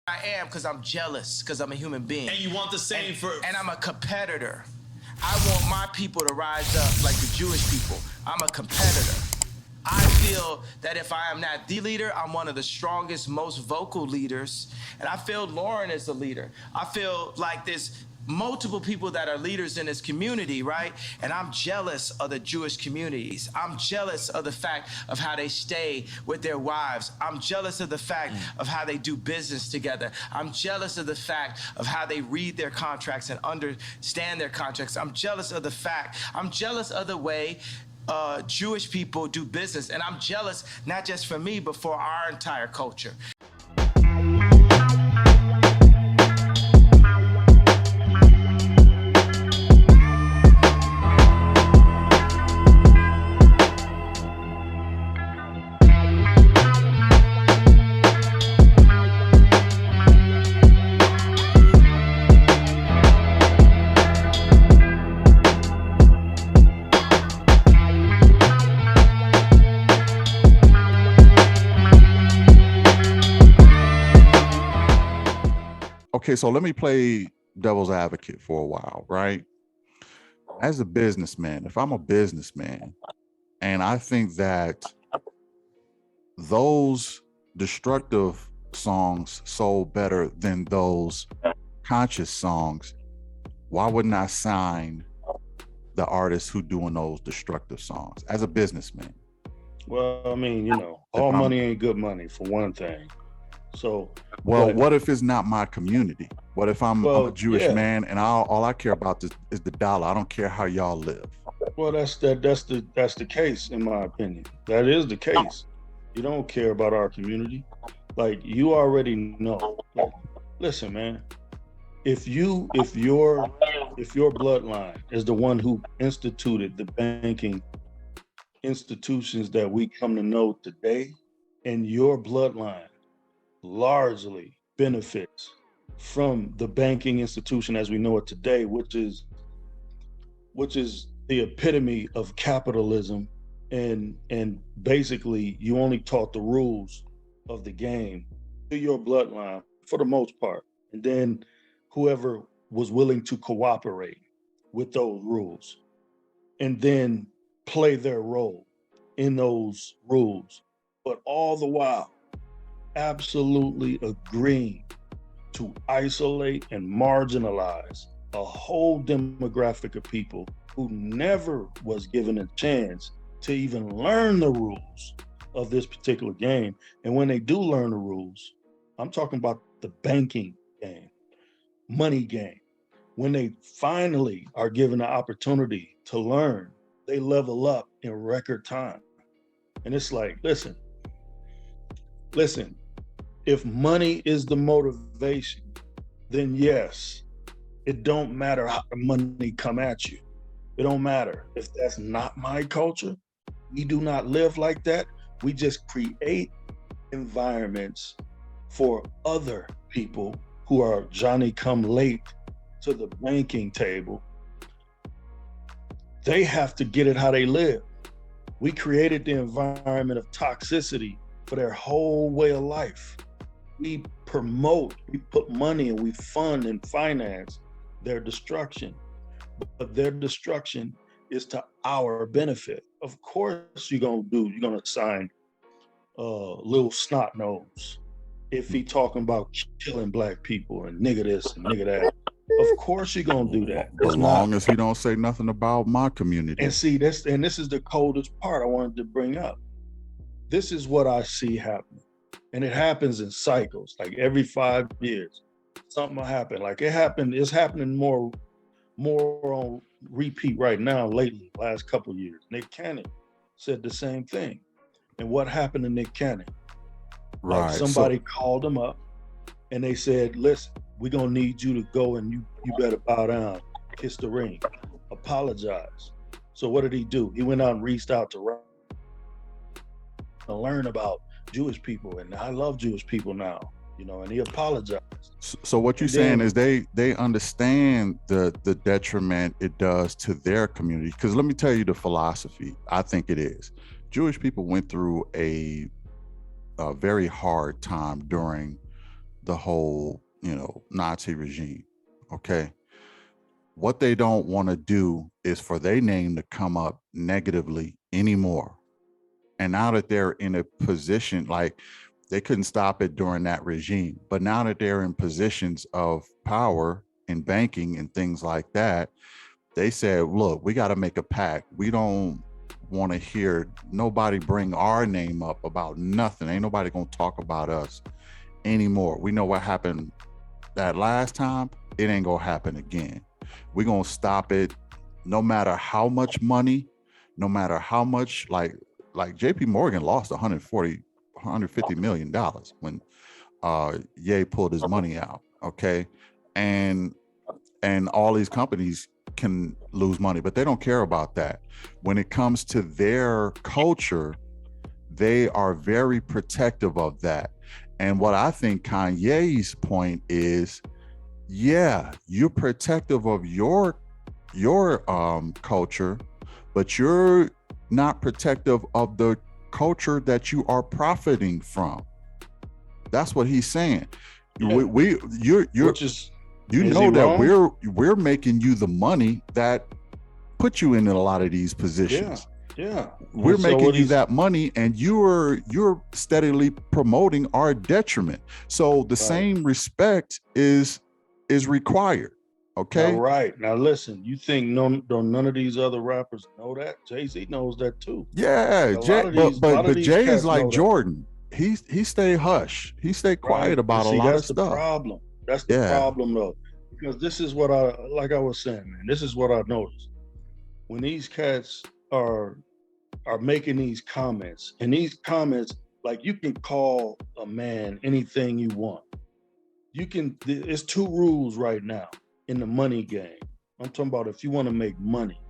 I am because I'm jealous, because I'm a human being. And you want the same and I'm a competitor. I want my people to rise up like the Jewish people. I'm a competitor. I feel that if I am not the leader, I'm one of the strongest, most vocal leaders. And I feel Lauren is the leader. I feel like there's multiple people that are leaders in this community, right? And I'm jealous of the Jewish communities. I'm jealous of the fact of how they stay with their wives. I'm jealous of the fact of how they do business together. I'm jealous of the fact of how they read their contracts and understand their contracts. I'm jealous of the way Jewish people do business. And I'm jealous, not just for me, but for our entire culture. Okay, so let me play devil's advocate for a while, right? As a businessman, if I'm a businessman and I think that those destructive songs sold better than those conscious songs, why wouldn't I sign the artists who doing those destructive songs as a businessman? Well, I mean, all money ain't good money for one thing. So, what if it's not my community? What if I'm a Jewish man and all I care about is the dollar? I don't care how y'all live. Well, that's the case, in my opinion. That is the case. You don't care about our community. Like, you already know. Listen, man. If your bloodline is the one who instituted the banking institutions that we come to know today, and your bloodline largely benefits from the banking institution as we know it today, which is the epitome of capitalism, and basically you only taught the rules of the game to your bloodline for the most part, and then whoever was willing to cooperate with those rules and then play their role in those rules, but all the while absolutely agreeing to isolate and marginalize a whole demographic of people who never was given a chance to even learn the rules of this particular game. And when they do learn the rules, I'm talking about the banking game, money game. When they finally are given the opportunity to learn, they level up in record time. And it's like, listen, if money is the motivation, then yes, it don't matter how the money come at you. It don't matter. If that's not my culture, we do not live like that. We just create environments for other people who are Johnny come late to the banking table. They have to get it how they live. We created the environment of toxicity for their whole way of life. We put money and we fund and finance their destruction. But their destruction is to our benefit. Of course you're gonna sign little snot nose if he talking about killing black people and nigga this and nigga that. Of course you're gonna do that. As long as he don't say nothing about my community. And see, this is the coldest part I wanted to bring up. This is what I see happening. And it happens in cycles, like every 5 years, something will happen. Like it's happening more on repeat right now lately, last couple of years. Nick Cannon said the same thing. And what happened to Nick Cannon? Right. Like somebody called him up and they said, listen, we're gonna need you to go and you better bow down, kiss the ring, apologize. So what did he do? He went out and reached out to learn about Jewish people, and I love Jewish people now, and he apologized. So what you're saying is they understand the detriment it does to their community. Because let me tell you the philosophy. I think it is. Jewish people went through a very hard time during the whole, Nazi regime. Okay. What they don't want to do is for their name to come up negatively anymore. And now that they're in a position, like they couldn't stop it during that regime, but now that they're in positions of power in banking and things like that, they said, look, we got to make a pact. We don't want to hear nobody bring our name up about nothing. Ain't nobody going to talk about us anymore. We know what happened that last time. It ain't going to happen again. We're going to stop it no matter how much money, no matter how much, like JP Morgan lost 150 million dollars when Ye pulled his money out. Okay. And all these companies can lose money, but they don't care about that. When it comes to their culture, they are very protective of that. And what I think Kanye's point is, yeah, you're protective of your culture, but you're not protective of the culture that you are profiting from. That's what he's saying. Yeah. You know that we're making you the money that put you in a lot of these positions. Yeah. We're making you that money, and you're steadily promoting our detriment. So the same respect is required. Okay. All right. Now listen, you think none of these other rappers know that? Jay-Z knows that too. Yeah, but Jay is like Jordan. He stayed hush. He stayed quiet about a lot of stuff. That's the problem. That's the problem though. Because this is what I was saying, man. This is what I noticed. When these cats are making these comments, and these comments, like, you can call a man anything you want. It's two rules right now in the money game. I'm talking about if you want to make money,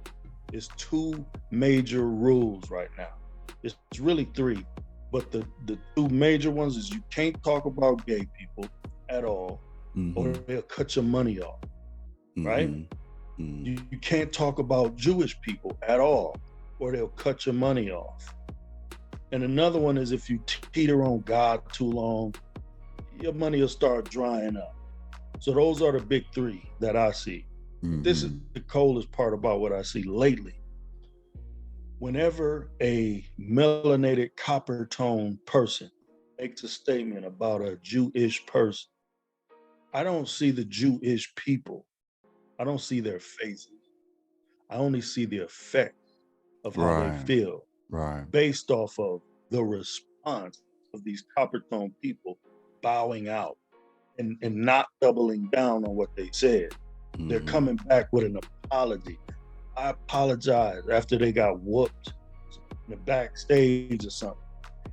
it's two major rules right now. It's really three, but the two major ones is you can't talk about gay people at all, or they'll cut your money off, right? You can't talk about Jewish people at all, or they'll cut your money off. And another one is if you teeter on God too long, your money will start drying up. So those are the big three that I see. This is the coldest part about what I see lately. Whenever a melanated copper tone person makes a statement about a Jewish person, I don't see the Jewish people. I don't see their faces. I only see the effect of how they feel, based off of the response of these copper tone people bowing out and not doubling down on what they said. They're coming back with an apology. I apologize after they got whooped in the backstage or something.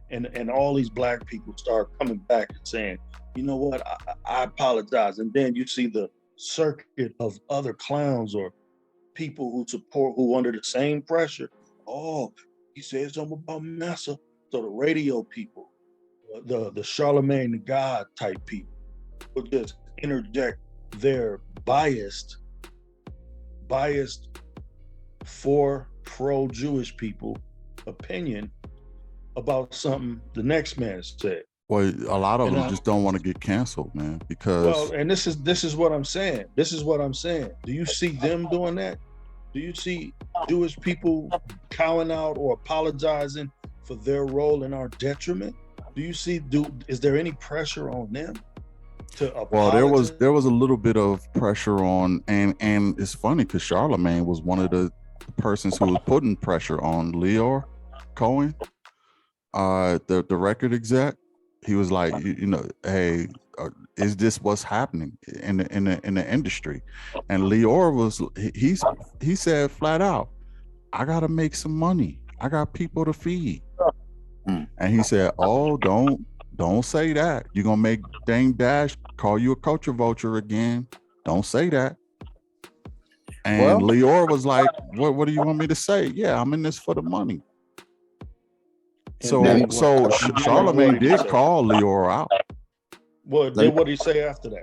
And all these black people start coming back and saying, you know what, I apologize. And then you see the circuit of other clowns or people who under the same pressure. Oh, he said something about Massa. So the radio people, the Charlemagne the God type people will just interject their biased for pro-Jewish people opinion about something the next man said. Well, a lot of them just don't want to get canceled, man, because and this is what I'm saying. Do you see them doing that? Do you see Jewish people cowing out or apologizing for their role in our detriment? Is there any pressure on them to apologize? Well, there was a little bit of pressure on, and it's funny because Charlemagne was one of the persons who was putting pressure on Leor Cohen, the record exec. He was like, hey, is this what's happening in the industry? And Leor he said flat out, I gotta make some money. I got people to feed. And he said, oh, don't say that. You're gonna make Dame Dash call you a culture vulture again. Don't say that. And Leor was like, what do you want me to say? Yeah, I'm in this for the money. So Charlemagne did call Leor out. What did he say after that?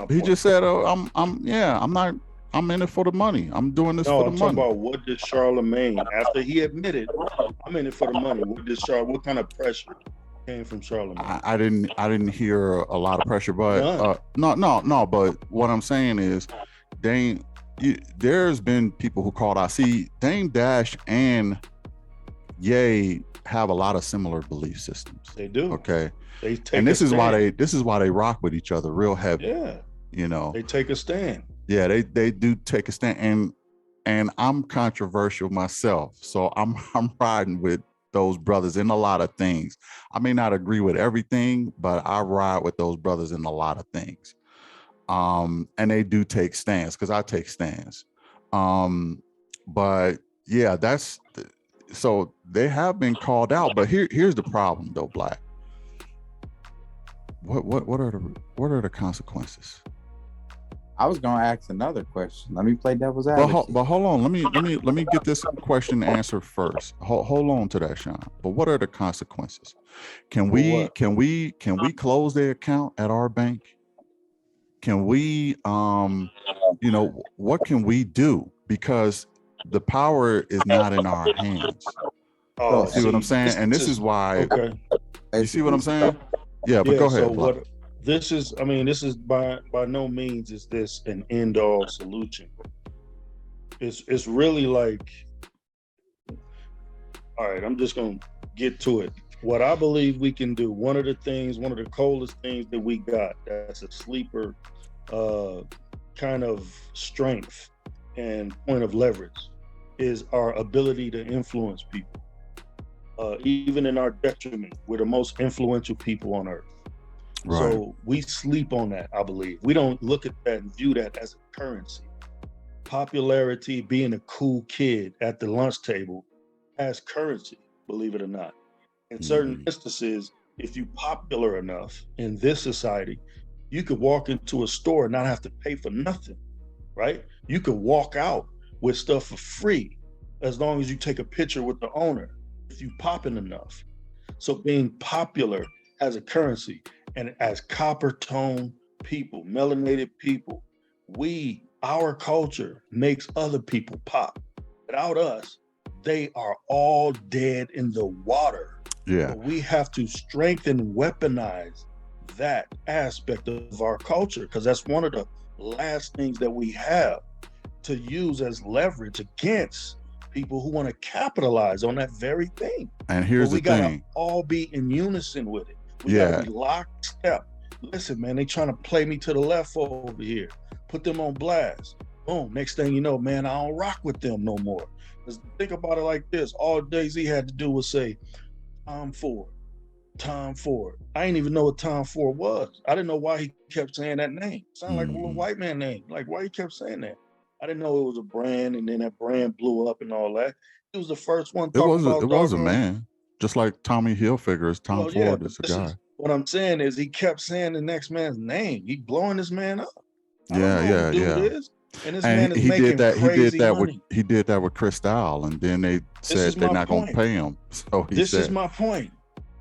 He just said, I'm in it for the money. I'm doing this for the money. I'm talking about what did Charlemagne, after he admitted, I'm in it for the money. What kind of pressure came from Charlemagne. I didn't hear a lot of pressure, but None. no. But what I'm saying is, Dame, there's been people who called out. See, Dame Dash and Ye have a lot of similar belief systems. They do. Okay. They take And this a is stand. why they rock with each other real heavy. Yeah. You know. They take a stand. Yeah, they do take a stand, and I'm controversial myself, so I'm riding with those brothers in a lot of things. I may not agree with everything, but I ride with those brothers in a lot of things. And they do take stands because I take stands. But yeah, so they have been called out. But here's the problem though, Black. What are the consequences? I was gonna ask another question. Let me play devil's advocate. But hold on. Let me get this question answered first. Hold on to that, Sean. But what are the consequences? Can we close their account at our bank? Can we what can we do? Because the power is not in our hands. Oh, See what I'm saying? And this is why. Okay. You see what I'm saying? Yeah, but go ahead. So what this is, this is by no means is this an end all solution. It's really like, all right, I'm just gonna get to it. What I believe we can do, one of the coldest things that we got, that's a sleeper kind of strength and point of leverage, is our ability to influence people. Even in our detriment, we're the most influential people on earth. Right. So we sleep on that, I believe. We don't look at that and view that as a currency. Popularity, being a cool kid at the lunch table, has currency, believe it or not. In certain instances, if you're popular enough in this society, you could walk into a store and not have to pay for nothing, right? You could walk out with stuff for free as long as you take a picture with the owner, if you popping enough. So being popular has a currency. And as copper tone people, melanated people, our culture makes other people pop. Without us, they are all dead in the water. Yeah. So we have to strengthen and weaponize that aspect of our culture, because that's one of the last things that we have to use as leverage against people who want to capitalize on that very thing. And here's the thing. We gotta all be in unison with it. We gotta be lockstep. Listen, man, they trying to play me to the left over here. Put them on blast. Boom. Next thing you know, man, I don't rock with them no more. Because think about it like this. All Jay-Z had to do was say, Tom Ford. I didn't even know what Tom Ford was. I didn't know why he kept saying that name. It sounded like a little white man name. Like, why he kept saying that? I didn't know it was a brand, and then that brand blew up and all that. He was the first one talking about it was a man. Just like Tommy Hilfiger is Tom Ford is a guy. What I'm saying is he kept saying the next man's name. He blowing this man up. Yeah. Is. And this man is making crazy money. He did that with Chris Style, and then they said they're not going to pay him. So this is my point.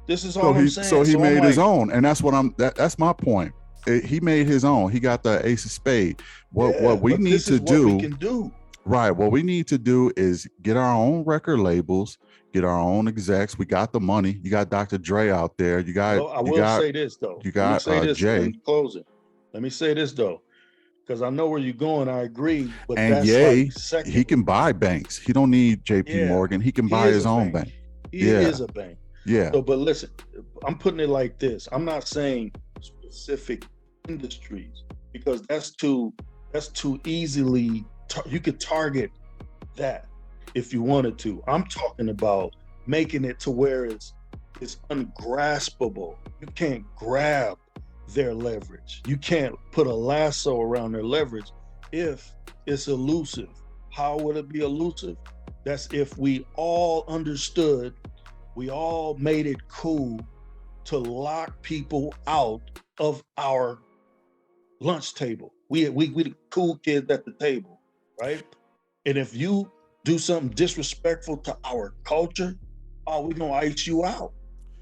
This is all I'm saying. So he made his own, and that's what that's my point. He made his own. He got the ace of spade. What we need to do, what we can do. Right. What we need to do is get our own record labels, get our own execs. We got the money. You got Dr. Dre out there. You got. I will say this though. You got Jay. Closing. Let me say this though, because I know where you're going. I agree. But and that's Ye, like second. He can buy banks. He don't need J.P. Morgan. He can buy his own bank. He is a bank. Yeah. So, but listen, I'm putting it like this. I'm not saying specific industries, because that's too easily. You could target that if you wanted to. I'm talking about making it to where it's ungraspable. You can't grab their leverage. You can't put a lasso around their leverage if it's elusive. How would it be elusive? That's if we all understood, we all made it cool to lock people out of our lunch table. We the cool kids at the table, right? And if you do something disrespectful to our culture, we're gonna ice you out.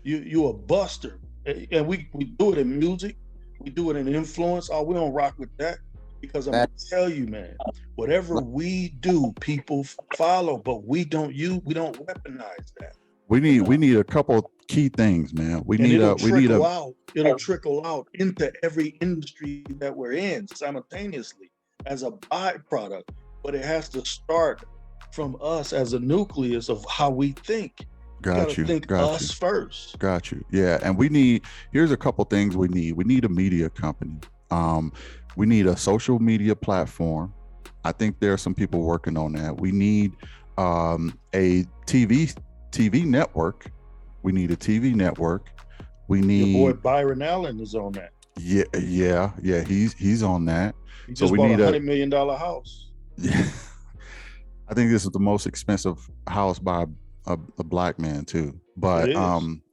You a buster. And we do it in music, we do it in influence. We don't rock with that, because I'm gonna tell you, man, whatever we do, people follow, but we don't weaponize that. We need a couple key things, man. We And need it'll a we need trickle a out. It'll trickle out into every industry that we're in simultaneously as a byproduct. But it has to start from us as a nucleus of how we think. We got to think us first. Got you. Yeah. And here's a couple things we need. We need a media company. We need a social media platform. I think there are some people working on that. We need a TV network. We need a TV network. We need your boy Byron Allen is on that. Yeah. He's on that. He just bought $100 million house. Yeah. I think this is the most expensive house by a black man too. But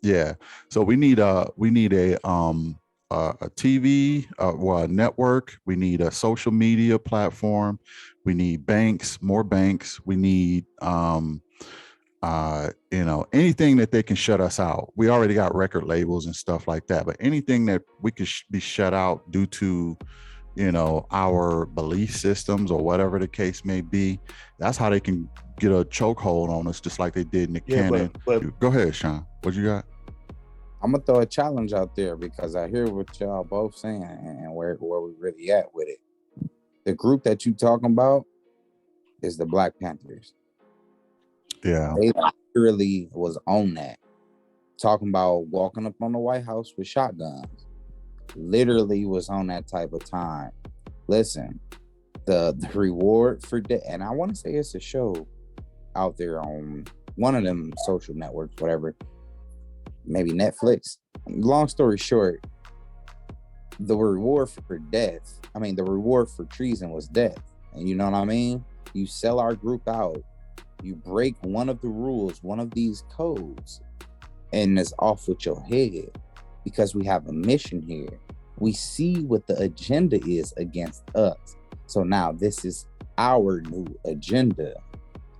yeah. So we need a TV, well, a network. We need a social media platform. We need banks, more banks. We need anything that they can shut us out. We already got record labels and stuff like that, but anything that we could be shut out due to our belief systems or whatever the case may be, that's how they can get a chokehold on us, just like they did Nick Cannon. But go ahead, Sean. What you got? I'm gonna throw a challenge out there because I hear what y'all both saying and where we really at with it. The group that you talking about is the Black Panthers. Yeah. They literally was on that. Talking about walking up on the White House with shotguns. Literally was on that type of time. Listen, the reward for that, and I want to say it's a show out there on one of them social networks, whatever, maybe Netflix. Long story short, the reward for treason was death. And you know what I mean? You sell our group out, you break one of the rules, one of these codes, and it's off with your head. Because we have a mission here. We see what the agenda is against us. So now this is our new agenda.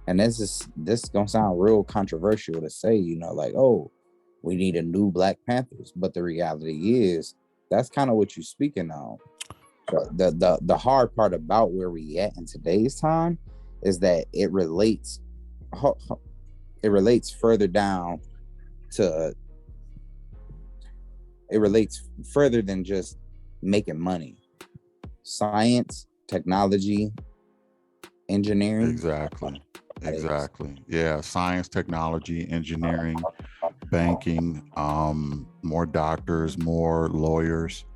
And this is gonna sound real controversial to say, like, oh, we need a new Black Panthers. But the reality is that's kind of what you're speaking on. The hard part about where we at in today's time is that it relates further down to it relates further than just making money. Science, technology, engineering. Exactly. Yeah. Science, technology, engineering, banking, more doctors, more lawyers,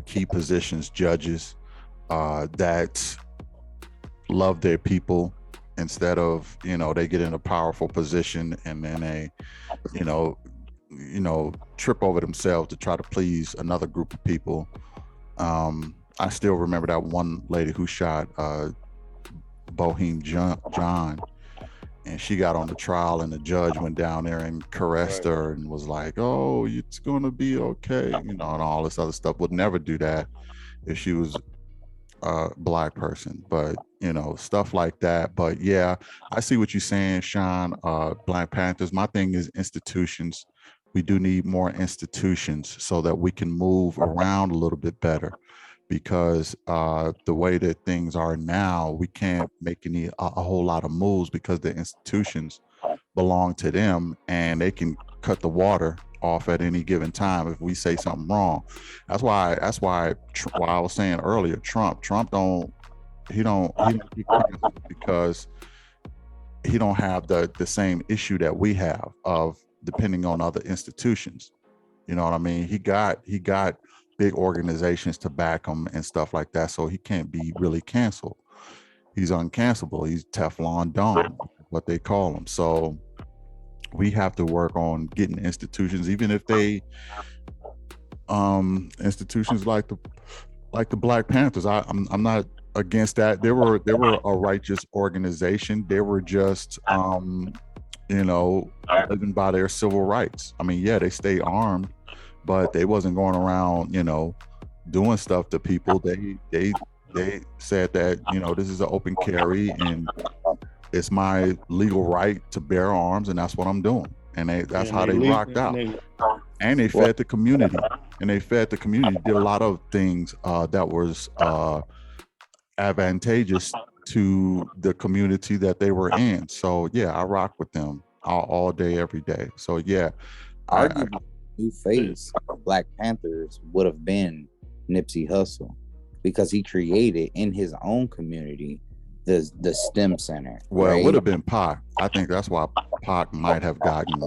key positions, judges that love their people instead of, they get in a powerful position and then they, trip over themselves to try to please another group of people. I still remember that one lady who shot Bohemian John, and she got on the trial and the judge went down there and caressed her and was like, oh, it's gonna be okay, and all this other stuff. Would never do that if she was a Black person, but stuff like that. But yeah, I see what you're saying, Sean. Black Panthers, my thing is institutions. We do need more institutions so that we can move around a little bit better, because the way that things are now, we can't make a whole lot of moves because the institutions belong to them and they can cut the water off at any given time if we say something wrong. That's why I was saying earlier, Trump don't get canceled because he don't have the same issue that we have of depending on other institutions. You know what I mean? He got big organizations to back him and stuff like that, so he can't be really canceled. He's uncancelable. He's Teflon Don, what they call him. So we have to work on getting institutions, even if they institutions like the Black Panthers. I'm not against that. They were a righteous organization. They were just living by their civil rights. I mean, yeah, they stay armed, but they wasn't going around, doing stuff to people. They said that, this is an open carry and it's my legal right to bear arms, and that's what I'm doing. And that's how they rocked out. And they fed the community. Did a lot of things that was advantageous to the community that they were in. So yeah, I rock with them. all day, every day. So yeah, Arguably, new face of Black Panthers would have been Nipsey Hussle, because he created in his own community the STEM center. well, right? it would have been Pac. I think that's why Pac might have gotten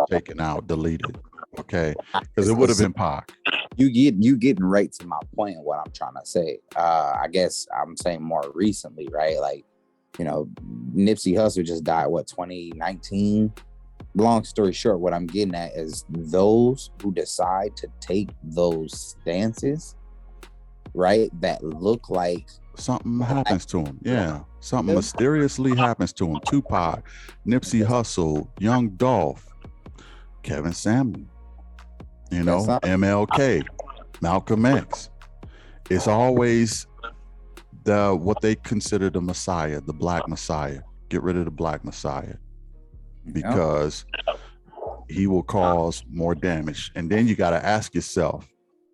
taken out, deleted. Okay, because it would have been Pac. You getting right to my point of what I'm trying to say. I guess I'm saying more recently, right? Like, Nipsey Hussle just died, 2019? Long story short, what I'm getting at is those who decide to take those stances, right, that look like something happens to him. Yeah, something mysteriously happens to him. Tupac, Nipsey Hussle, Young Dolph, Kevin Samuel, MLK, Malcolm X. It's always what they consider the Messiah, the Black Messiah. Get rid of the Black Messiah, because he will cause more damage. And then you got to ask yourself,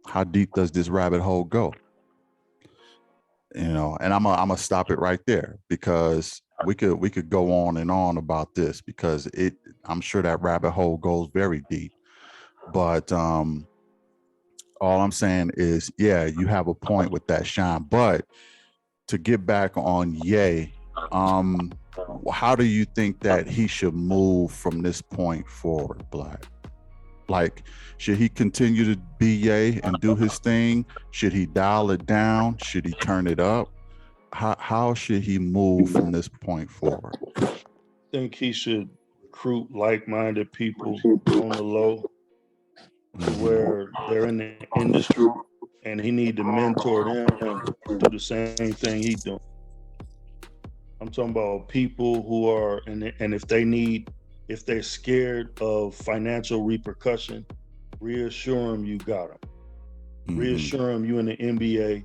how deep does this rabbit hole go? And I'm gonna stop it right there, because we could go on and on about this, because I'm sure that rabbit hole goes very deep. But all I'm saying is, yeah, you have a point with that, Sean. But to get back on Ye, how do you think that he should move from this point forward, Black? Like, should he continue to be Ye and do his thing? Should he dial it down? Should he turn it up? How should he move from this point forward? I think he should recruit like-minded people on the low, where they're in the industry, and he need to mentor them to do the same thing he's doing. I'm talking about people who are, and if they're scared of financial repercussion, reassure them you got them. Reassure them you in the NBA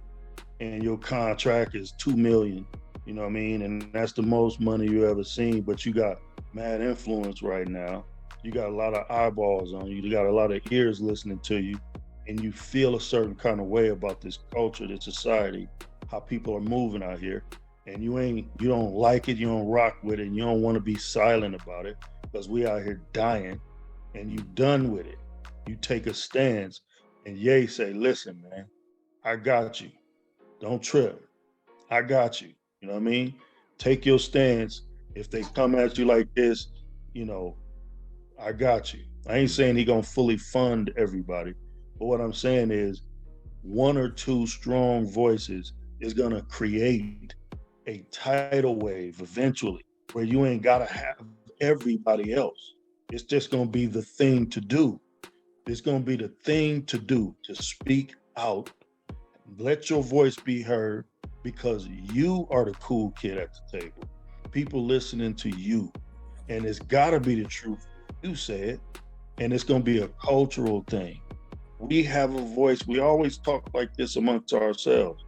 and your contract is $2 million, you know what I mean? And that's the most money you ever seen, but you got mad influence right now. You got a lot of eyeballs on you. You got a lot of ears listening to you, and you feel a certain kind of way about this culture, this society, how people are moving out here. And you don't like it, you don't rock with it, and you don't want to be silent about it, because we out here dying, and you done with it. You take a stance, and Ye say, listen, man, I got you. Don't trip. I got you. You know what I mean? Take your stance. If they come at you like this, I got you. I ain't saying he gonna fully fund everybody, but what I'm saying is one or two strong voices is gonna create a tidal wave eventually, where you ain't gotta have everybody else. It's just gonna be the thing to do. It's gonna be the thing to do, to speak out, let your voice be heard, because you are the cool kid at the table. People listening to you, and it's gotta be the truth. You say it, and it's gonna be a cultural thing. We have a voice. We always talk like this amongst ourselves,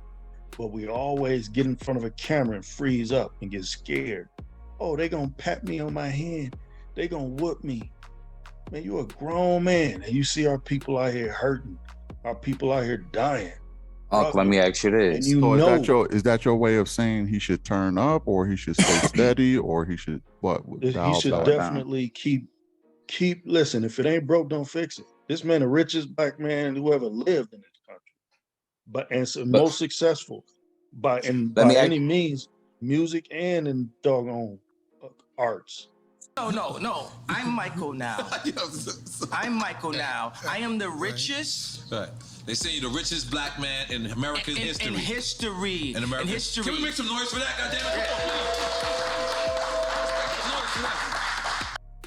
but we always get in front of a camera and freeze up and get scared. Oh, they gonna pat me on my hand. They gonna whoop me. Man, you a grown man, and you see our people out here hurting. Our people out here dying. Uncle, let me ask you this. And So is that your way of saying he should turn up, or he should stay steady, or he should what? He should definitely keep listen. If it ain't broke, don't fix it. This man, the richest Black man who ever lived in this country, most successful by any means, music and in doggone arts. No. I'm Michael now. I'm Michael now. I am the richest. Right. They say you're the richest Black man in American history. In history. In American history. Can we make some noise for that, goddammit?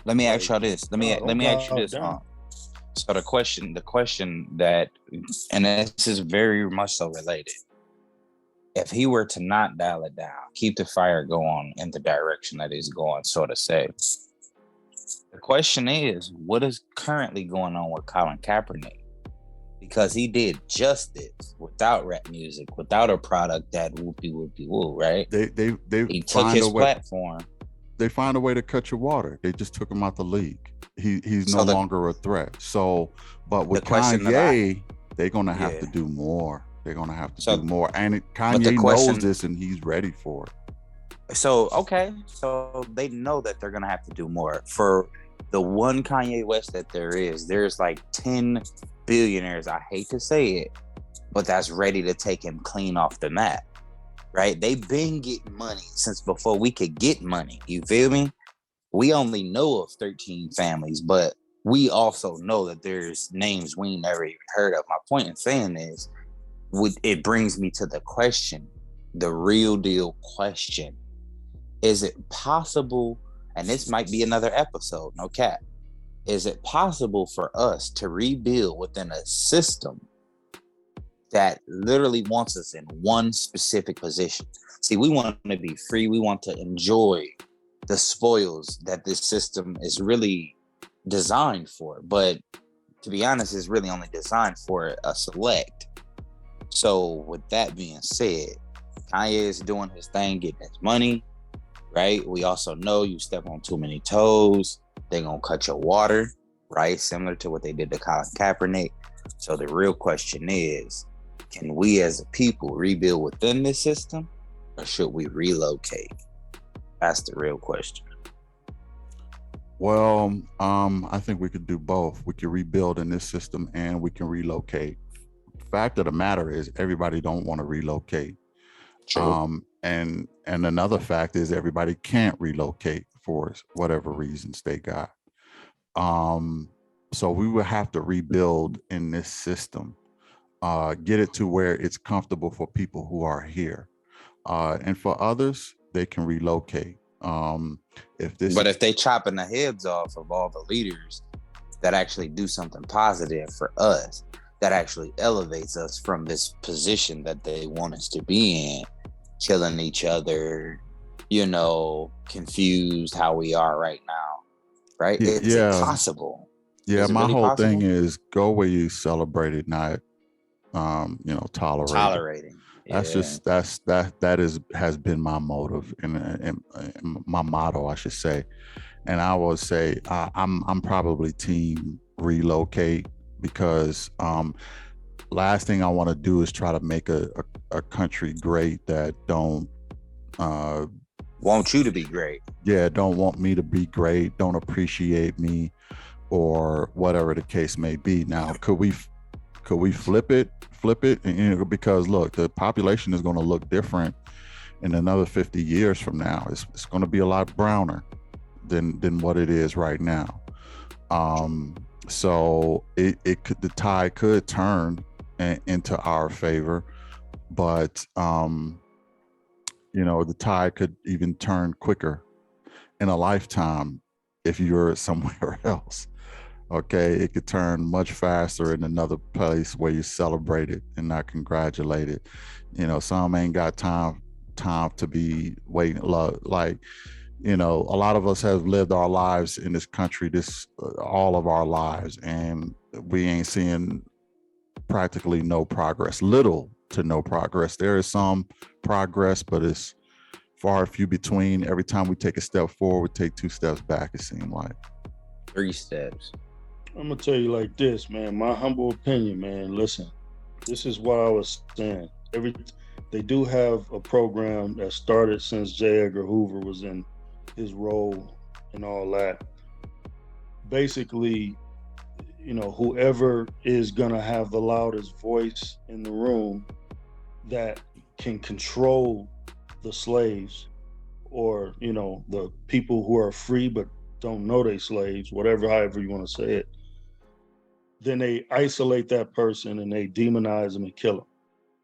Let me ask y'all this. Let me ask you this. So the question that, and this is very much so related. If he were to not dial it down, keep the fire going in the direction that he's going, so to say. The question is, what is currently going on with Colin Kaepernick? Because he did just this without rap music, without a product that whoopie woo, right? He took his platform. They find a way to cut your water. They just took him out the league. He's no longer a threat. So, but with Kanye, they're gonna have to do more. They're gonna have to do more. And Kanye knows this, and he's ready for it. So okay, so they know that they're gonna have to do more. For the one Kanye West that there is, there's like 10 billionaires. I hate to say it, but that's ready to take him clean off the map. Right? They've been getting money since before we could get money. You feel me? We only know of 13 families, but we also know that there's names we never even heard of. My point in saying is, it brings me to the question, the real deal question. Is it possible, and this might be another episode, no cap, is it possible for us to rebuild within a system that literally wants us in one specific position? See, we want to be free. We want to enjoy the spoils that this system is really designed for. But to be honest, it's really only designed for a select. So with that being said, Kanye is doing his thing, getting his money, right? We also know you step on too many toes, they're going to cut your water, right? Similar to what they did to Colin Kaepernick. So the real question is, can we as a people rebuild within this system, or should we relocate? That's the real question. Well, I think we could do both. We can rebuild in this system and we can relocate. Fact of the matter is everybody don't want to relocate. True. And another fact is everybody can't relocate for whatever reasons they got. So we will have to rebuild in this system, get it to where it's comfortable for people who are here. And for others, they can relocate. If this But is if they chopping the heads off of all the leaders that actually do something positive for us, that actually elevates us from this position that they want us to be in, killing each other, confused how we are right now, right? Is it yeah, possible? yeah, Is it my really whole thing possible? is go where you celebrate it, not tolerate it. Tolerating. That's Yeah. just that is has been my motive and my motto, I should say. And I would say I'm probably team relocate, because last thing I want to do is try to make a country great that don't Want you to be great. don't want me to be great, don't appreciate me, or whatever the case may be. Now, could we flip it, and, because look, the population is going to look different in another 50 years from now. It's going to be a lot browner than what it is right now. So it could, the tide could turn into our favor, but the tide could even turn quicker in a lifetime if you're somewhere else. Okay, it could turn much faster in another place where you celebrate it and not congratulate it. Some ain't got time to be waiting. Like, a lot of us have lived our lives in this country, all of our lives, and we ain't seeing practically no progress, little to no progress. There is some progress, but it's far few between. Every time we take a step forward, we take 2 steps back, it seems like. 3 steps. I'm gonna tell you like this, man. My humble opinion, man. Listen, this is what I was saying. They do have a program that started since J. Edgar Hoover was in his role and all that. Basically, whoever is gonna have the loudest voice in the room that can control the slaves, or the people who are free but don't know they slaves, however you want to say it, then they isolate that person and they demonize them and kill them.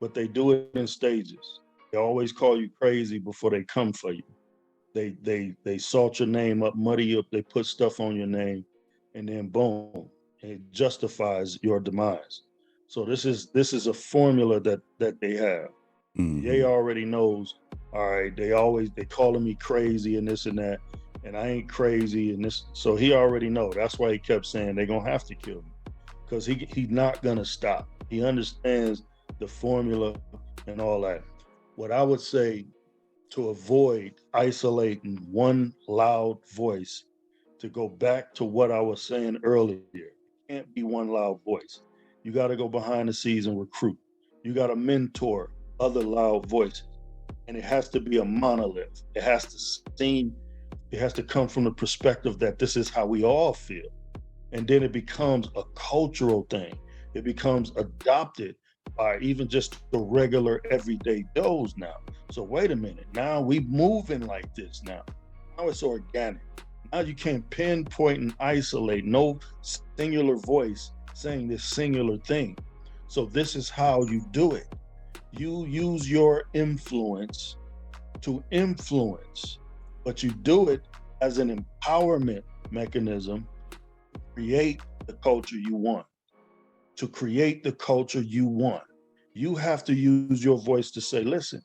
But they do it in stages. They always call you crazy before they come for you. They salt your name up, muddy you up, they put stuff on your name, and then boom, it justifies your demise. So this is a formula that they have. Ye Mm-hmm. already knows. All right, they calling me crazy and this and that, and I ain't crazy and this. So he already know. That's why he kept saying they're gonna have to kill me, because he's not gonna stop. He understands the formula and all that. What I would say, to avoid isolating one loud voice, to go back to what I was saying earlier, it can't be one loud voice. You got to go behind the scenes and recruit. You got to mentor other loud voices. and it has to be a monolith. It has to come from the perspective that this is how we all feel. And then it becomes a cultural thing. It becomes adopted by even just the regular everyday Joes now. So wait a minute, now we moving like this now. Now it's organic. Now you can't pinpoint and isolate no singular voice saying this singular thing. So this is how you do it. You use your influence to influence, but you do it as an empowerment mechanism to create the culture you want. To create the culture you want, you have to use your voice to say, listen,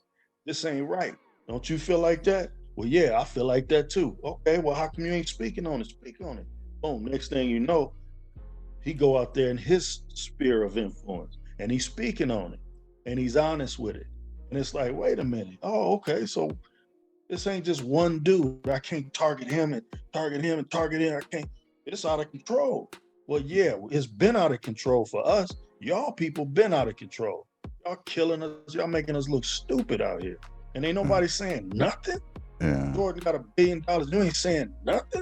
this ain't right. Don't you feel like that? Well, yeah, I feel like that too. Okay, well, how come you ain't speaking on it? Speak on it. Boom, next thing you know, he go out there in his sphere of influence and he's speaking on it and he's honest with it. And it's like, wait a minute. Oh, okay, so this ain't just one dude. I can't target him and target him and target him. I can't. It's out of control. Well, yeah, it's been out of control for us. Y'all people been out of control. Y'all killing us. Y'all making us look stupid out here. And ain't nobody saying nothing. Yeah. Jordan got $1 billion. You ain't saying nothing.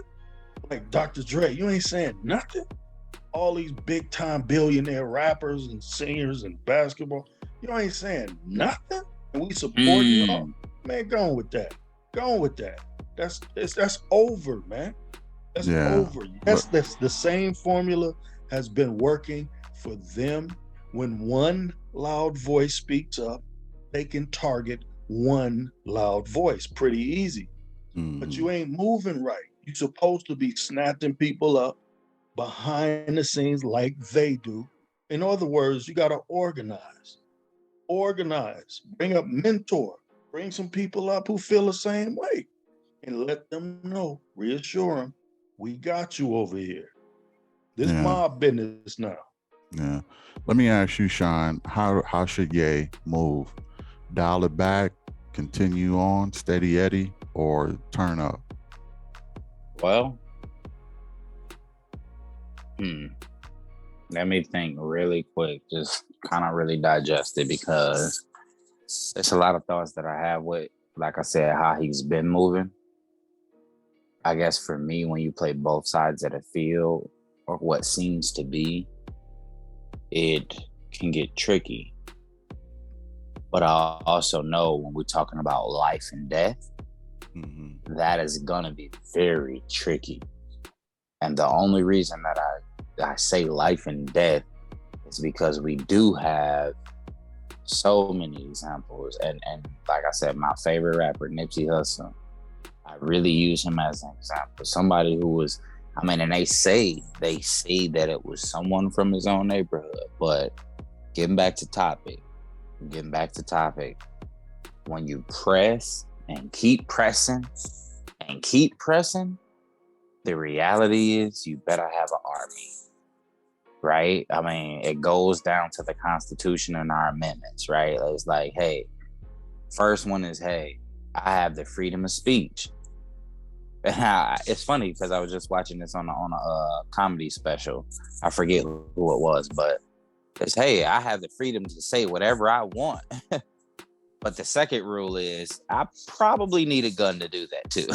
Like Dr. Dre, you ain't saying nothing. All these big time billionaire rappers and singers and basketball, you ain't saying nothing. And we supporting y'all. Man, go on with that. Go on with that. That's over, man. That's over. Yes, that's the same formula has been working for them. When one loud voice speaks up, they can target one loud voice pretty easy. But you ain't moving right. You're supposed to be snatching people up behind the scenes like they do. In other words, you got to organize, bring up mentor, bring some people up who feel the same way and let them know, reassure them, we got you over here. This mob business now. Yeah. Let me ask you, Sean, how should Ye move? Dial it back, continue on, steady Eddie, or turn up? Well, let me think really quick, just kind of really digest it, because there's a lot of thoughts that I have with, like I said, how he's been moving. I guess for me, when you play both sides of the field, or what seems to be, it can get tricky. But I also know when we're talking about life and death, that is gonna be very tricky. And the only reason that I say life and death is because we do have so many examples. And like I said, my favorite rapper, Nipsey Hussle, I really use him as an example. Somebody who was, and they say that it was someone from his own neighborhood. But getting back to topic, when you press and keep pressing, the reality is you better have an army, right? It goes down to the Constitution and our amendments, right? It's like, hey, first one is, hey, I have the freedom of speech. It's funny because I was just watching this on a comedy special. I forget who it was, but it's, hey, I have the freedom to say whatever I want. But the second rule is I probably need a gun to do that too.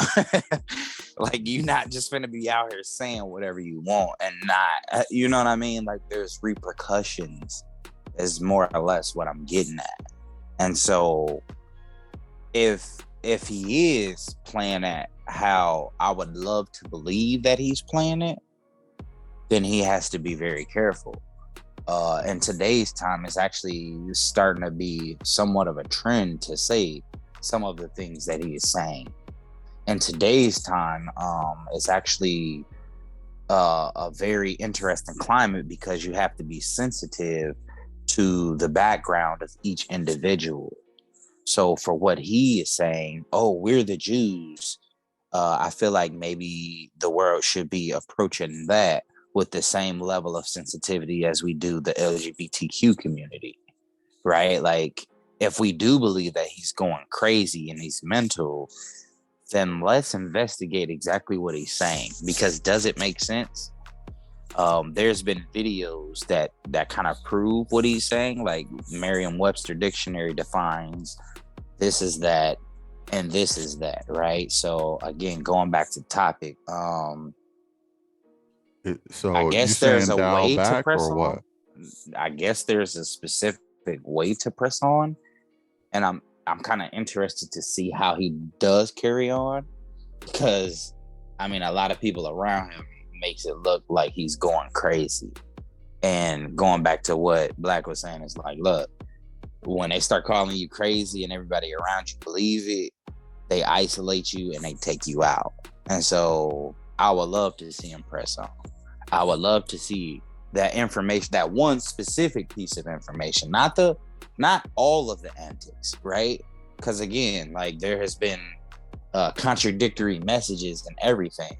Like, you're not just gonna be out here saying whatever you want and not, you know what I mean? Like, there's repercussions is more or less what I'm getting at. And so if he is playing at how I would love to believe that he's playing it, then he has to be very careful. In today's time, it's actually starting to be somewhat of a trend to say some of the things that he is saying. In today's time, it's actually a very interesting climate, because you have to be sensitive to the background of each individual. So for what he is saying, oh, we're the Jews, I feel like maybe the world should be approaching that with the same level of sensitivity as we do the LGBTQ community, right? Like, if we do believe that he's going crazy and he's mental, then let's investigate exactly what he's saying, because does it make sense? There's been videos that kind of prove what he's saying. Like, Merriam-Webster dictionary defines this is that, and this is that, right? So again, going back to topic, I So you guess there's saying a dial way to back press or what? on. I guess there's a specific way to press on, and I'm kind of interested to see how he does carry on, because I mean, a lot of people around him makes it look like he's going crazy. And going back to what Black was saying, is like, look, when they start calling you crazy and everybody around you believe it, they isolate you and they take you out. And so I would love to see him press on. I would love to see that information, that one specific piece of information, not all of the antics, right? Because again, like, there has been contradictory messages and everything,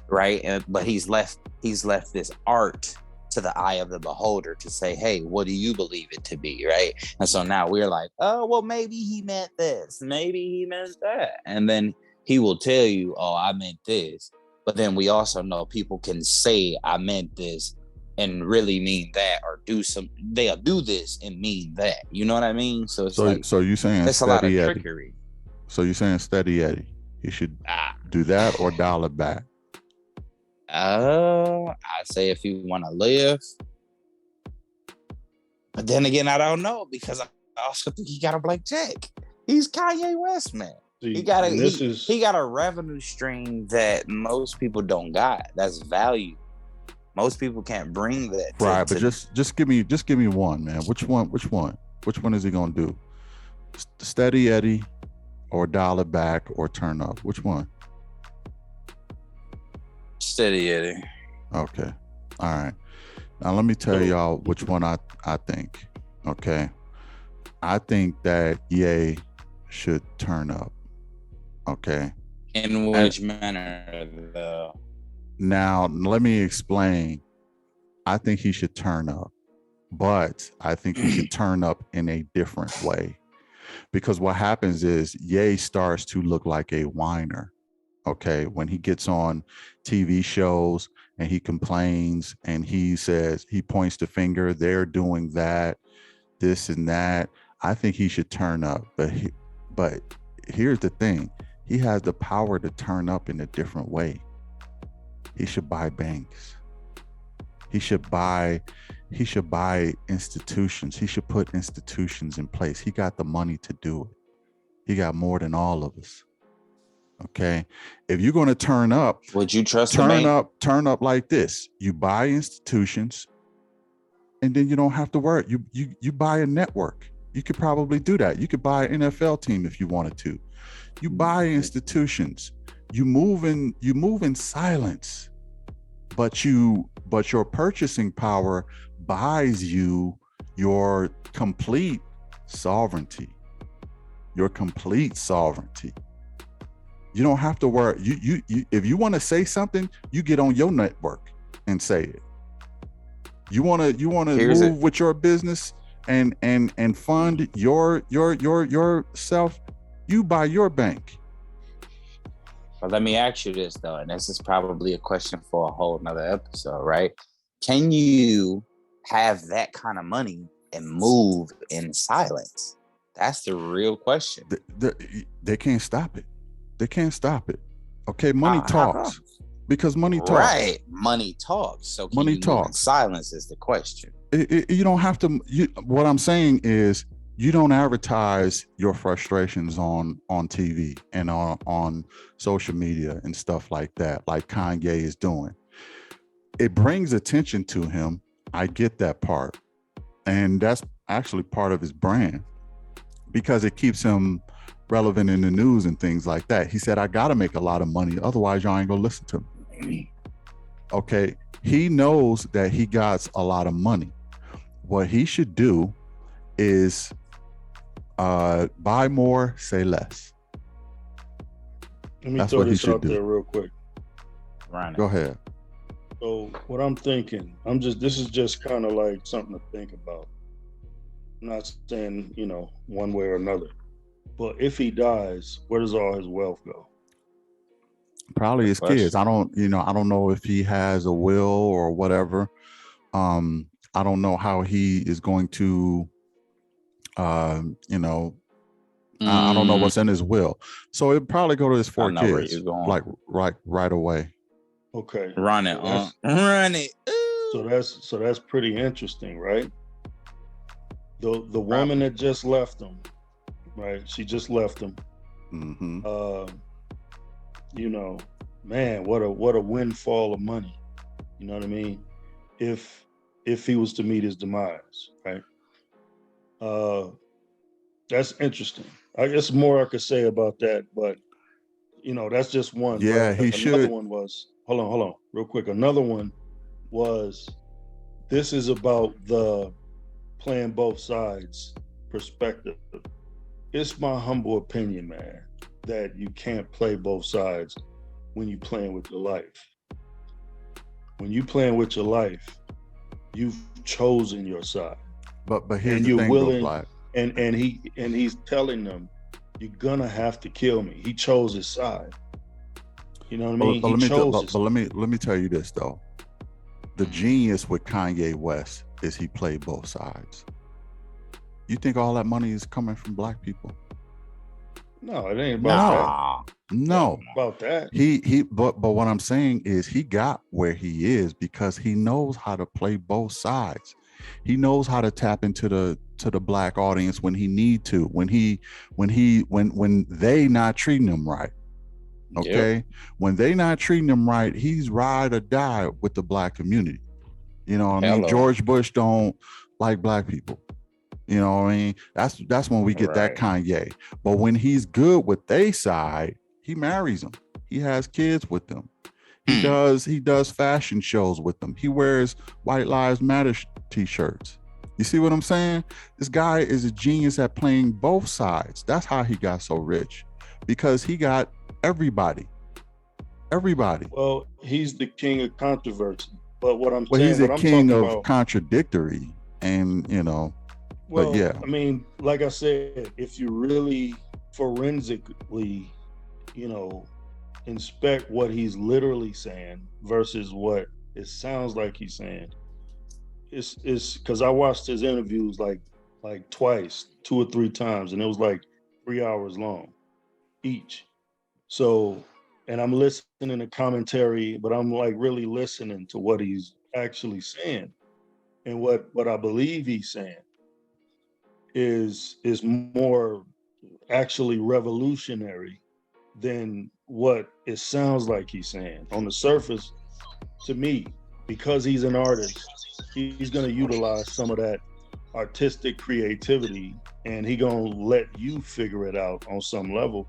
right? But he's left this art to the eye of the beholder to say, hey, what do you believe it to be, right? And so now we're like, oh, well, maybe he meant this, maybe he meant that, and then he will tell you, oh, I meant this. But then we also know people can say I meant this and really mean that, or they'll do this and mean that, you know what I mean? So it's like, So you saying it's a lot of steady Eddie? trickery. So you saying steady Eddie? He should ah, do that or dial it back? I say if you want to live, but then again, I don't know, because I also think he got a blank check. He's Kanye West, man. See, He got and this is he got a revenue stream that most people don't got. That's value. Most people can't bring that. Right, but just give me one, man. Which one is he gonna do? Steady Eddie or dial it back or turn up? Which one? Steady Eddie. Okay. All right. Now let me tell y'all which one I think. Okay. I think that Ye should turn up. Okay. In which manner, though? Now let me explain. I think he should turn up, but I think he should turn up in a different way. Because what happens is Ye starts to look like a whiner. Okay, when he gets on TV shows and he complains and he says, he points the finger, they're doing that, this and that. I think he should turn up. But here's the thing. He has the power to turn up in a different way. He should buy banks. He should buy institutions. He should put institutions in place. He got the money to do it. He got more than all of us. Okay. If you're going to turn up, would you trust the bank? Turn up like this. You buy institutions, and then you don't have to worry. You buy a network. You could probably do that. You could buy an NFL team if you wanted to. You buy institutions. You move in silence, but your purchasing power buys you your complete sovereignty. Your complete sovereignty. You don't have to worry. You if you want to say something, you get on your network and say it. You want to move with your business and fund yourself. You buy your bank. But let me ask you this, though, and this is probably a question for a whole nother episode, right? Can you have that kind of money and move in silence? That's the real question. They can't stop it. They can't stop it. Okay, money talks. Because money talks. Right, money talks. So can you move in silence is the question. You don't have to. What I'm saying is, you don't advertise your frustrations on TV and on social media and stuff like that, like Kanye is doing. It brings attention to him. I get that part. And that's actually part of his brand, because it keeps him relevant in the news and things like that. He said, I got to make a lot of money. Otherwise, y'all ain't going to listen to me. Okay. He knows that he got a lot of money. What he should do is buy more, say less. Let me throw this out there real quick. Right. Go ahead. So what I'm thinking, this is just kind of like something to think about. I'm not saying, one way or another. But if he dies, where does all his wealth go? Probably his kids. I don't know if he has a will or whatever. I don't know how he is going to, I don't know what's in his will. So it'd probably go to his 4 I know where kids, you're going. like right away. Okay. Run it, run it. So that's pretty interesting, right? The woman that just left him, right? She just left him. Mm-hmm. You know, man, what a windfall of money. You know what I mean? If he was to meet his demise, right? That's interesting. I guess more I could say about that, but that's just one. Yeah, but he another should. one was hold on, real quick. Another one was this is about the playing both sides perspective. It's my humble opinion, man, that you can't play both sides when you're playing with your life. When you're playing with your life, you've chosen your side. But here's and the you're thing, willing, though, Black. and he's telling them, you're gonna have to kill me. He chose his side. You know what I mean? But let me tell you this though. The genius with Kanye West is he played both sides. You think all that money is coming from black people? No, it ain't about that. No. About that. But what I'm saying is he got where he is because he knows how to play both sides. He knows how to tap into the black audience when he need to, when they not treating him right. Okay. Yep. When they not treating him right, he's ride or die with the black community. You know what I mean? George Bush don't like black people. You know what I mean? That's when we get that Kanye. But when he's good with they side, he marries them. He has kids with them. He does fashion shows with them. He wears White Lives Matter t-shirts. You see what I'm saying? This guy is a genius at playing both sides. That's how he got so rich, because he got everybody. Well, he's the king of controversy. But what I'm saying, he's a king of contradictory, and well, but yeah. I mean, like I said, if you really forensically, inspect what he's literally saying versus what it sounds like he's saying, it's because I watched his interviews like twice, 2 or 3 times, and it was like 3 hours long each. So, and I'm listening to commentary, but I'm like really listening to what he's actually saying. And what I believe he's saying is more actually revolutionary than what it sounds like he's saying. On the surface, to me, because he's an artist, he's going to utilize some of that artistic creativity, and he going to let you figure it out on some level.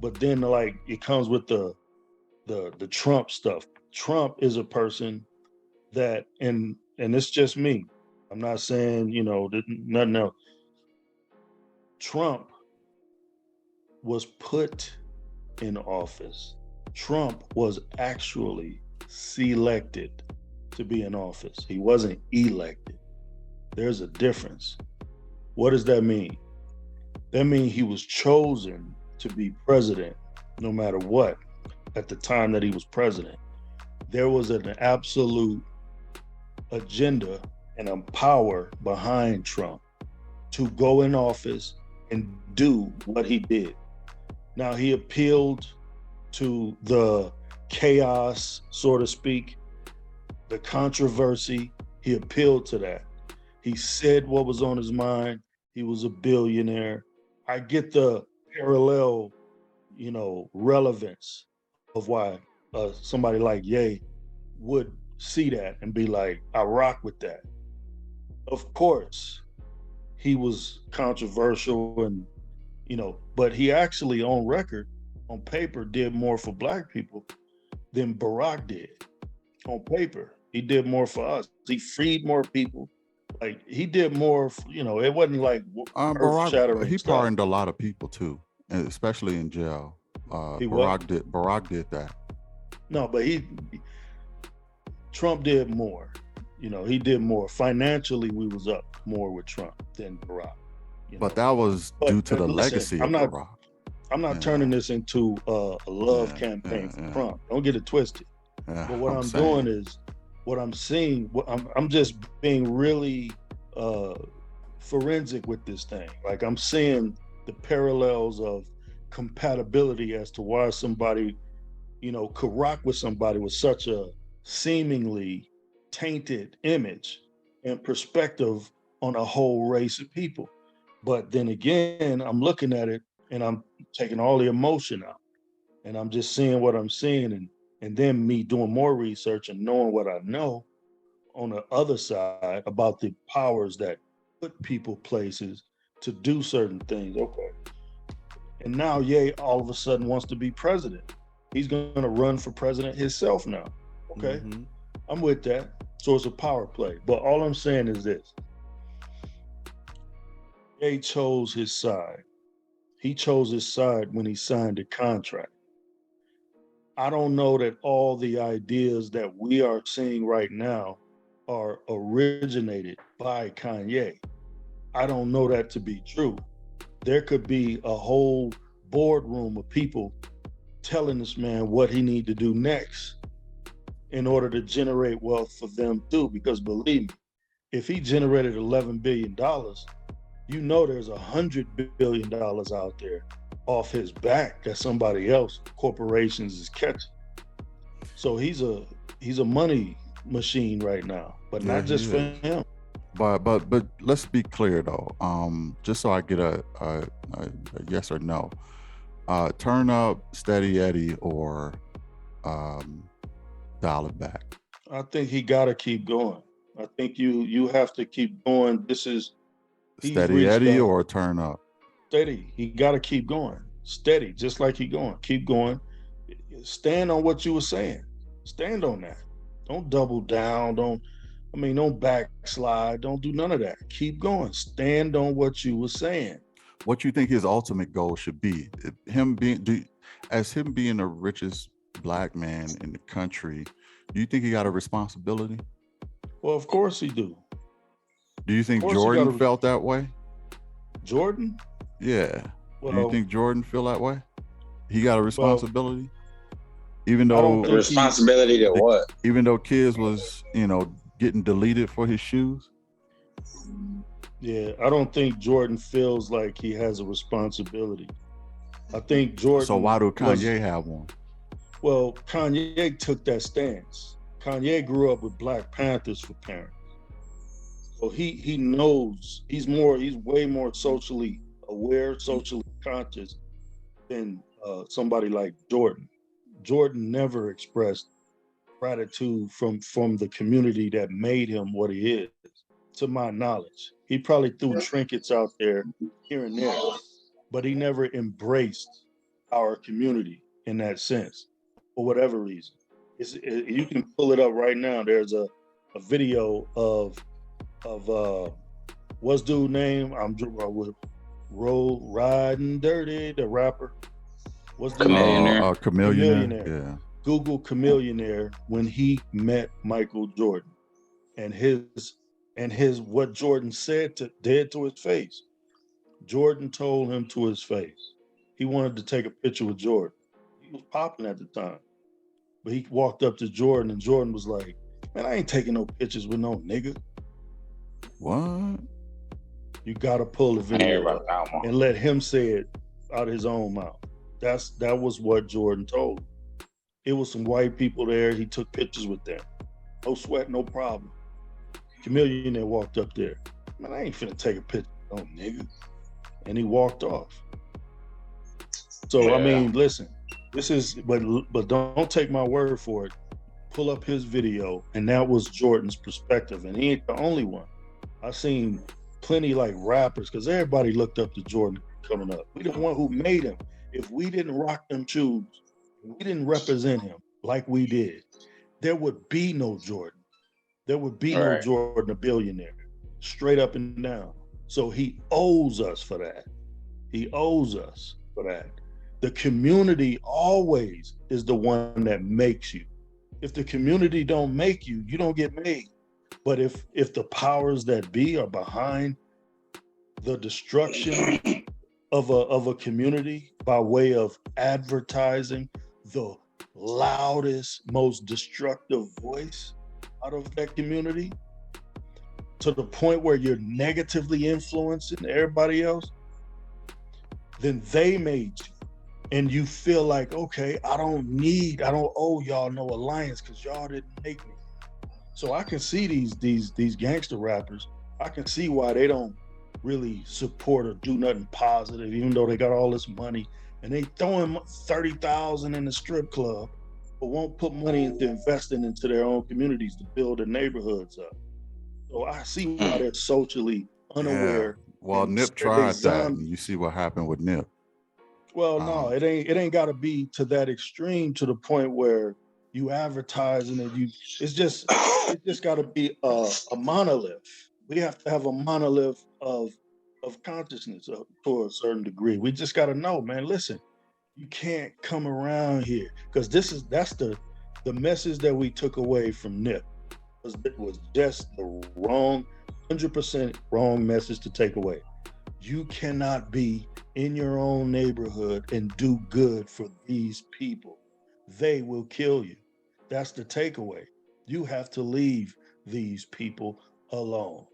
But then, like, it comes with the Trump stuff. Trump is a person that, and it's just me, I'm not saying, nothing else. Trump was put in office. Trump was actually selected to be in office. He wasn't elected. There's a difference. What does that mean? That means he was chosen to be president no matter what at the time that he was president. There was an absolute agenda and a power behind Trump to go in office and do what he did. Now, he appealed to the chaos, so to speak, the controversy. He appealed to that. He said what was on his mind. He was a billionaire. I get the parallel, relevance of why somebody like Ye would see that and be like, I rock with that. Of course, he was controversial and, but he actually on record, on paper, did more for black people than Barack did. On paper, he did more for us. He freed more people. Like, he did more, it wasn't like earth-shattering he stuff. pardoned a lot of people too, especially in jail. Barack did that. No, but Trump did more. He did more. Financially, we was up more with Trump than Barack. But that was due to the legacy of Barack. I'm not turning this into a love campaign for Trump. Don't get it twisted. But what I'm doing is, what I'm seeing, I'm just being really forensic with this thing. Like, I'm seeing the parallels of compatibility as to why somebody, could rock with somebody with such a seemingly tainted image and perspective on a whole race of people. But then again, I'm looking at it and I'm taking all the emotion out and I'm just seeing what I'm seeing, and then me doing more research and knowing what I know on the other side about the powers that put people places to do certain things. Okay. And now Ye all of a sudden wants to be president. He's going to run for president himself now. Okay. Mm-hmm. I'm with that. So it's a power play. But all I'm saying is this. Ye chose his side. He chose his side when he signed the contract. I don't know that all the ideas that we are seeing right now are originated by Kanye. I don't know that to be true. There could be a whole boardroom of people telling this man what he need to do next in order to generate wealth for them too. Because believe me, if he generated $11 billion, there's $100 billion out there off his back that somebody else, corporations, is catching. So he's a money machine right now, but Yeah, not just he for is. him. But let's be clear though. Just so I get a yes or no. Turn up, Steady Eddie, or dial it back. I think he got to keep going. I think you have to keep going. He's Steady reached Eddie or turn up. steady. He got to keep going. Steady, just like he going. Keep going. Stand on what you were saying. Stand on that. Don't double down. Don't backslide. Don't do none of that. Keep going. Stand on what you were saying. What you think his ultimate goal should be? Him being the richest black man in the country, do you think he got a responsibility? Well, of course he do. Do you think course he Jordan gotta- felt that way? Jordan? Yeah. Do you Well, think Jordan feel that way? He got a responsibility? Even I don't though think Responsibility to what? even though kids was, getting deleted for his shoes? Yeah, I don't think Jordan feels like he has a responsibility. I think Jordan. So why do Kanye have one? Well, Kanye took that stance. Kanye grew up with Black Panthers for parents. So he knows he's way more socially aware, socially conscious than somebody like Jordan. Jordan never expressed gratitude from the community that made him what he is, to my knowledge. He probably threw trinkets out there here and there, but he never embraced our community in that sense for whatever reason. You can pull it up right now. There's a video of what's dude name? I'm with Roll Riding Dirty, the rapper. What's dude name? Chameleonaire. Yeah. Google Chameleonaire when he met Michael Jordan and his what Jordan said dead to his face. Jordan told him to his face. He wanted to take a picture with Jordan. He was popping at the time. But he walked up to Jordan and Jordan was like, "Man, I ain't taking no pictures with no nigga." What? You gotta pull the video up and let him say it out of his own mouth. That was what Jordan told him. It was some white people there. He took pictures with them. No sweat, no problem. Chameleonaire walked up there. "Man, I ain't finna take a picture with no nigga." And he walked off. So, Yeah. listen, this is, but don't take my word for it. Pull up his video, and that was Jordan's perspective. And he ain't the only one. I've seen plenty like rappers, because everybody looked up to Jordan coming up. We the one who made him. If we didn't rock them shoes, we didn't represent him like we did, there would be no Jordan. There would be no Right. Jordan, a billionaire, straight up and down. So he owes us for that. He owes us for that. The community always is the one that makes you. If the community don't make you, you don't get made. But if the powers that be are behind the destruction of a community by way of advertising the loudest, most destructive voice out of that community, to the point where you're negatively influencing everybody else, then they made you. And you feel like, okay, I don't owe y'all no alliance because y'all didn't make me. So I can see these gangster rappers. I can see why they don't really support or do nothing positive, even though they got all this money and they throwing 30,000 in the strip club, but won't put money into investing into their own communities to build their neighborhoods up. So I see why they're socially Yeah. unaware Well, and Nip spread they tried that, and zombie. you see what happened with Nip. Well, no, it ain't got to be to that extreme to the point where you advertising and it's just got to be a monolith. We have to have a monolith of consciousness to a certain degree. We just got to know, man. Listen, you can't come around here because that's the message that we took away from Nip was just the wrong, 100% wrong message to take away. You cannot be in your own neighborhood and do good for these people. They will kill you. That's the takeaway. You have to leave these people alone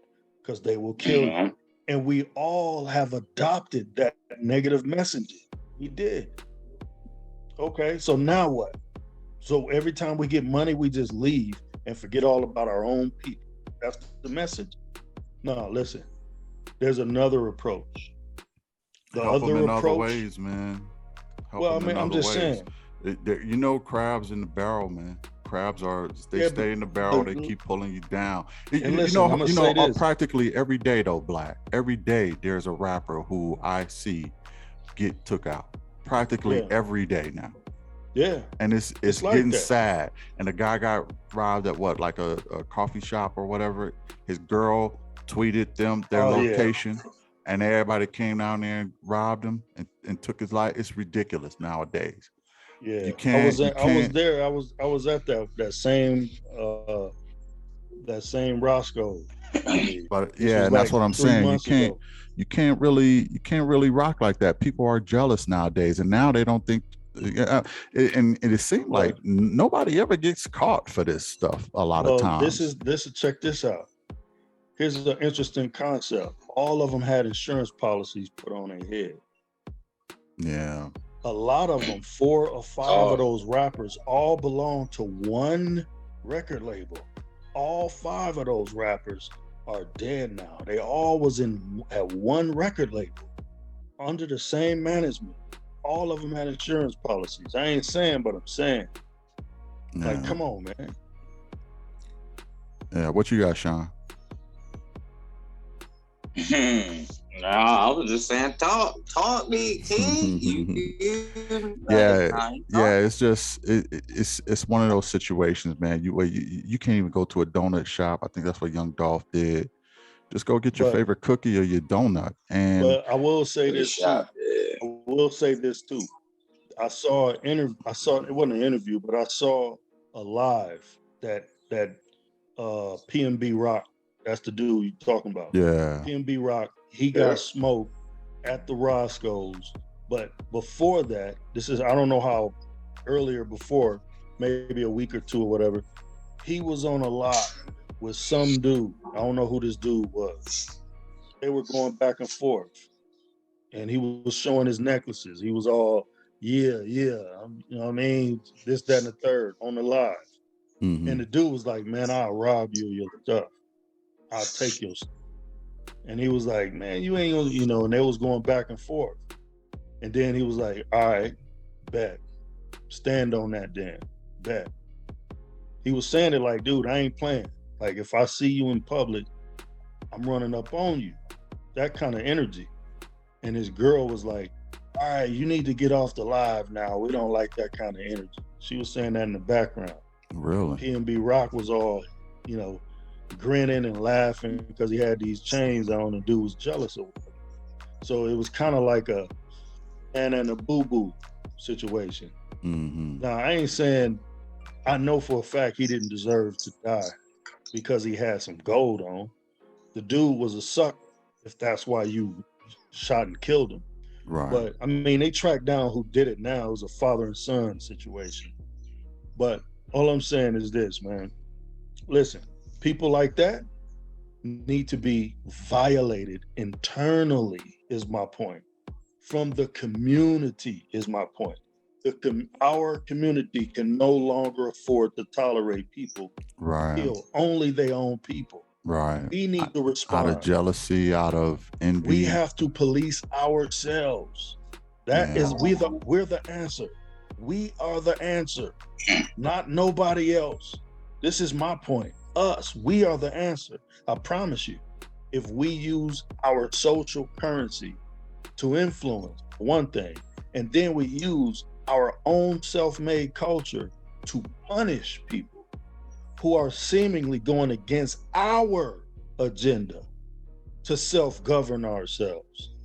because they will kill you. And we all have adopted that negative messaging. We did. Okay, so now what? So every time we get money, we just leave and forget all about our own people. That's the message. No, listen, there's another approach. The Help them other in other approach, ways, man. Help well, I them in mean, I'm other just ways. saying, You know, crabs in the barrel, man. Crabs they yeah, stay in the barrel. They keep pulling you down. and listen, I'm gonna say this. Practically every day though, Black. Every day there's a rapper who I see get took out. Practically Yeah. every day now. Yeah. And it's like getting that. sad. And the guy got robbed at what, like a coffee shop or whatever. His girl tweeted them their location. Yeah. And everybody came down there and robbed him and took his life. It's ridiculous nowadays. Yeah, you can't. I was there. I was at that same Roscoe. But yeah, and that's what I'm saying. You can't really rock like that. People are jealous nowadays, and now they don't think. And it seems like nobody ever gets caught for this stuff a lot of times. Check this out. Here's an interesting concept. All of them had insurance policies put on their head. Yeah. A lot of them, 4 or 5 of those rappers, all belong to one record label. All 5 of those rappers are dead now. They all was at one record label under the same management. All of them had insurance policies. I ain't saying, but I'm saying. Yeah. Like, come on, man. Yeah, what you got, Sean? No, I was just saying, talk me, King. It's just it's one of those situations, man. You can't even go to a donut shop. I think that's what Young Dolph did. Just go get your favorite cookie or your donut. But I will say this too. I saw it wasn't an interview, but I saw a live that PNB Rock. That's the dude you're talking about. Yeah. PNB Rock, he got smoked at the Roscoe's. But before that, I don't know how earlier before, maybe a week or 2 or whatever, he was on a live with some dude. I don't know who this dude was. They were going back and forth. And he was showing his necklaces. He was all, yeah, you know what I mean? This, that, and the third on the live. Mm-hmm. And the dude was like, man, I'll rob you of your stuff. I'll take your stuff. And he was like, man, you ain't gonna, and they was going back and forth. And then he was like, all right, bet. Stand on that then, bet. He was saying it like, dude, I ain't playing. Like, if I see you in public, I'm running up on you. That kind of energy. And his girl was like, all right, you need to get off the live now. We don't like that kind of energy. She was saying that in the background. Really? PNB Rock was all, grinning and laughing because he had these chains on and dude was jealous of him. So it was kind of like a and a boo-boo situation. Mm-hmm. Now, I ain't saying, I know for a fact he didn't deserve to die because he had some gold on. The dude was a sucker if that's why you shot and killed him. Right. But I mean, they tracked down who did it now. It was a father and son situation. But all I'm saying is this, man. Listen, people like that need to be violated internally, is my point. from the community is my point. Our community can no longer afford to tolerate people Right. kill only their own people. Right. We need to Out respond. of jealousy, out of envy. We have to police ourselves. That is, we're the answer. We are the answer, not nobody else. This is my point. Us, we are the answer. I promise you, if we use our social currency to influence one thing, and then we use our own self-made culture to punish people who are seemingly going against our agenda to self-govern ourselves,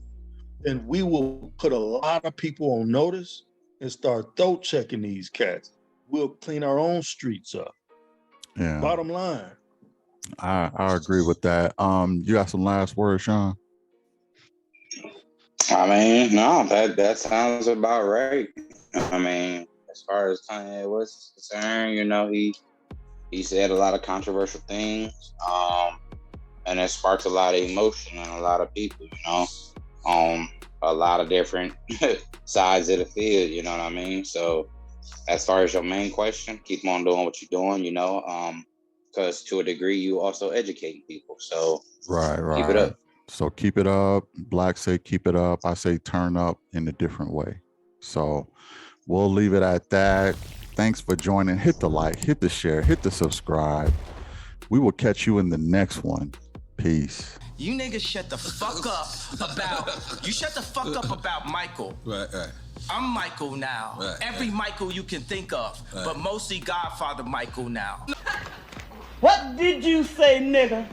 then we will put a lot of people on notice and start throat checking these cats. We'll clean our own streets up. Yeah. Bottom line. I agree with that. You got some last words, Sean? I mean, no, that sounds about right. I mean, as far as Kanye West is concerned, you know, he said a lot of controversial things, and it sparked a lot of emotion in a lot of people, you know, on a lot of different sides of the field, you know what I mean? So as far as your main question, keep on doing what you're doing, you know, because to a degree, you also educate people. So Right. keep it up. So keep it up. Black say keep it up. I say turn up in a different way. So we'll leave it at that. Thanks for joining. Hit the like, hit the share, hit the subscribe. We will catch you in the next one. Peace. You niggas shut the fuck up about, you shut the fuck up about Michael. Right. I'm Michael now. Right, Every Michael you can think of, but mostly Godfather Michael now. What did you say, nigga?